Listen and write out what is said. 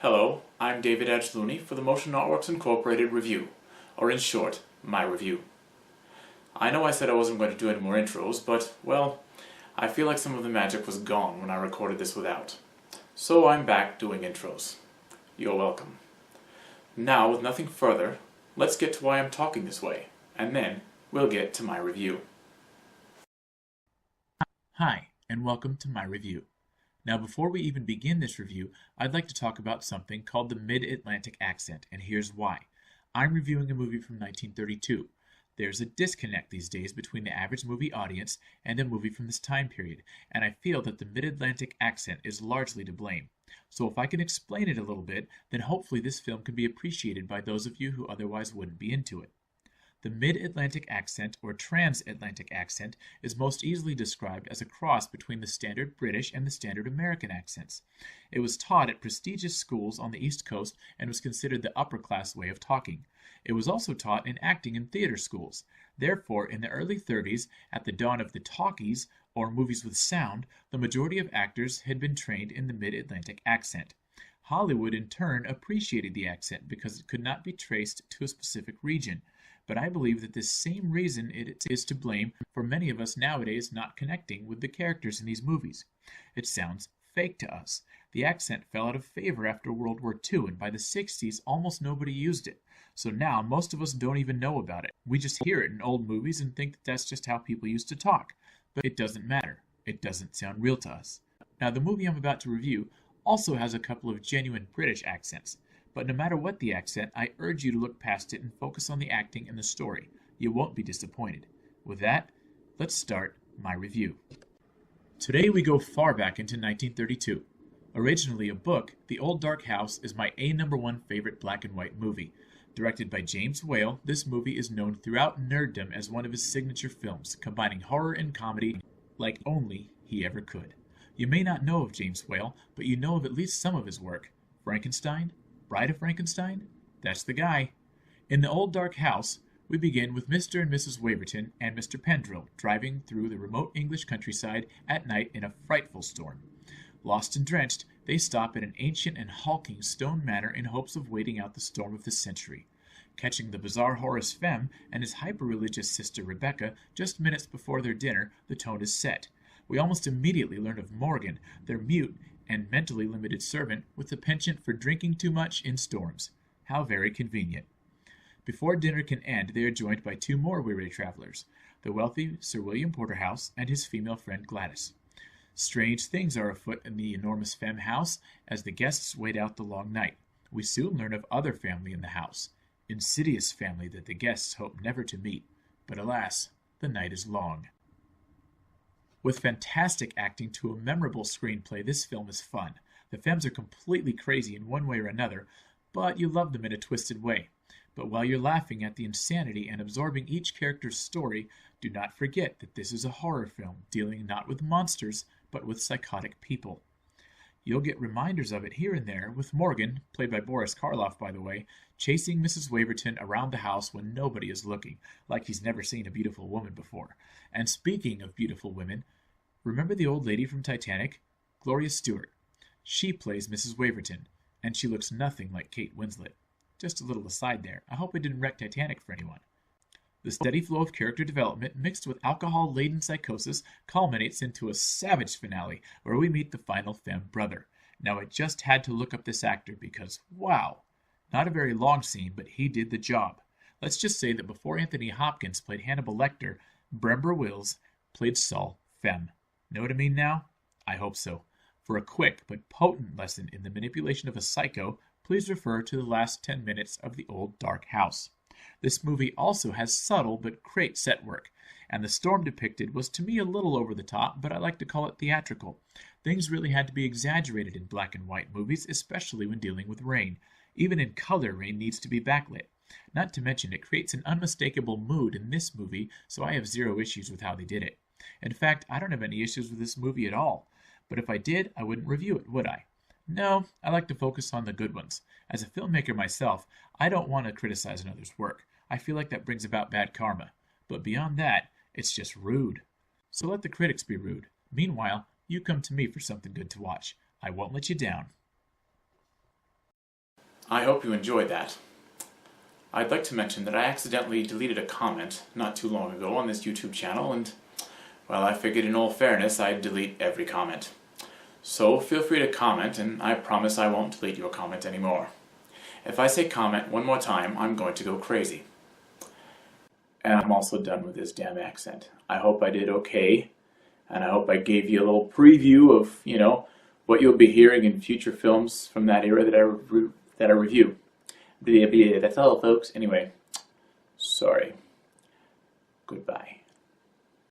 Hello, I'm David Edgeluni for the Motion Artworks Incorporated review, or in short, my review. I know I said I wasn't going to do any more intros, but, well, I feel like some of the magic was gone when I recorded this without. So I'm back doing intros. You're welcome. Now, with nothing further, let's get to why I'm talking this way, and then we'll get to my review. Hi, and welcome to my review. Now, before we even begin this review, I'd like to talk about something called the Midatlantic accent, and here's why. I'm reviewing a movie from 1932. There's a disconnect these days between the average movie audience and a movie from this time period, and I feel that the Midatlantic accent is largely to blame. So if I can explain it a little bit, then hopefully this film can be appreciated by those of you who otherwise wouldn't be into it. The Mid-Atlantic accent, or Transatlantic accent, is most easily described as a cross between the standard British and the standard American accents. It was taught at prestigious schools on the East Coast and was considered the upper-class way of talking. It was also taught in acting and theater schools. Therefore, in the early 30s, at the dawn of the talkies, or movies with sound, the majority of actors had been trained in the Mid-Atlantic accent. Hollywood, in turn, appreciated the accent because it could not be traced to a specific region. But I believe that this same reason it is to blame for many of us nowadays not connecting with the characters in these movies. It sounds fake to us. The accent fell out of favor after World War II, and by the 60s almost nobody used it. So now most of us don't even know about it. We just hear it in old movies and think that that's just how people used to talk. But it doesn't matter. It doesn't sound real to us. Now, the movie I'm about to review also has a couple of genuine British accents. But no matter what the accent, I urge you to look past it and focus on the acting and the story. You won't be disappointed. With that, let's start my review. Today we go far back into 1932. Originally a book, The Old Dark House is my #1 favorite black and white movie. Directed by James Whale, this movie is known throughout nerddom as one of his signature films, combining horror and comedy like only he ever could. You may not know of James Whale, but you know of at least some of his work. Frankenstein? Bride of Frankenstein? That's the guy. In The Old Dark House, we begin with Mr. and Mrs. Waverton and Mr. Pendrell driving through the remote English countryside at night in a frightful storm. Lost and drenched, they stop at an ancient and hulking stone manor in hopes of waiting out the storm of the century. Catching the bizarre Horace Femme and his hyper-religious sister Rebecca just minutes before their dinner, the tone is set. We almost immediately learn of Morgan, their mute and mentally limited servant with a penchant for drinking too much in storms. How very convenient. Before dinner can end, they are joined by two more weary travelers, the wealthy Sir William Porterhouse and his female friend Gladys. Strange things are afoot in the enormous Femme house as the guests wait out the long night. We soon learn of other family in the house, insidious family that the guests hope never to meet, but alas, the night is long. With fantastic acting to a memorable screenplay, this film is fun. The Femmes are completely crazy in one way or another, but you love them in a twisted way. But while you're laughing at the insanity and absorbing each character's story, do not forget that this is a horror film dealing not with monsters, but with psychotic people. You'll get reminders of it here and there, with Morgan, played by Boris Karloff by the way, chasing Mrs. Waverton around the house when nobody is looking, like he's never seen a beautiful woman before. And speaking of beautiful women, remember the old lady from Titanic? Gloria Stewart. She plays Mrs. Waverton, and she looks nothing like Kate Winslet. Just a little aside there. I hope I didn't wreck Titanic for anyone. The steady flow of character development mixed with alcohol-laden psychosis culminates into a savage finale where we meet the final Femme brother. Now I just had to look up this actor because, wow! Not a very long scene, but he did the job. Let's just say that before Anthony Hopkins played Hannibal Lecter, Brember Wills played Saul Femme. Know what I mean now? I hope so. For a quick but potent lesson in the manipulation of a psycho, please refer to the last 10 minutes of The Old Dark House. This movie also has subtle but great set work, and the storm depicted was to me a little over the top, but I like to call it theatrical. Things really had to be exaggerated in black and white movies, especially when dealing with rain. Even in color, rain needs to be backlit. Not to mention, it creates an unmistakable mood in this movie, so I have zero issues with how they did it. In fact, I don't have any issues with this movie at all. But if I did, I wouldn't review it, would I? No, I like to focus on the good ones. As a filmmaker myself, I don't want to criticize another's work. I feel like that brings about bad karma. But beyond that, it's just rude. So let the critics be rude. Meanwhile, you come to me for something good to watch. I won't let you down. I hope you enjoyed that. I'd like to mention that I accidentally deleted a comment not too long ago on this YouTube channel, and, well, I figured in all fairness I'd delete every comment. So feel free to comment, and I promise I won't delete your comment anymore. If I say comment one more time, I'm going to go crazy. And I'm also done with this damn accent. I hope I did okay, and I hope I gave you a little preview of, what you'll be hearing in future films from that era that I review. That's all, folks. Anyway, sorry. Goodbye.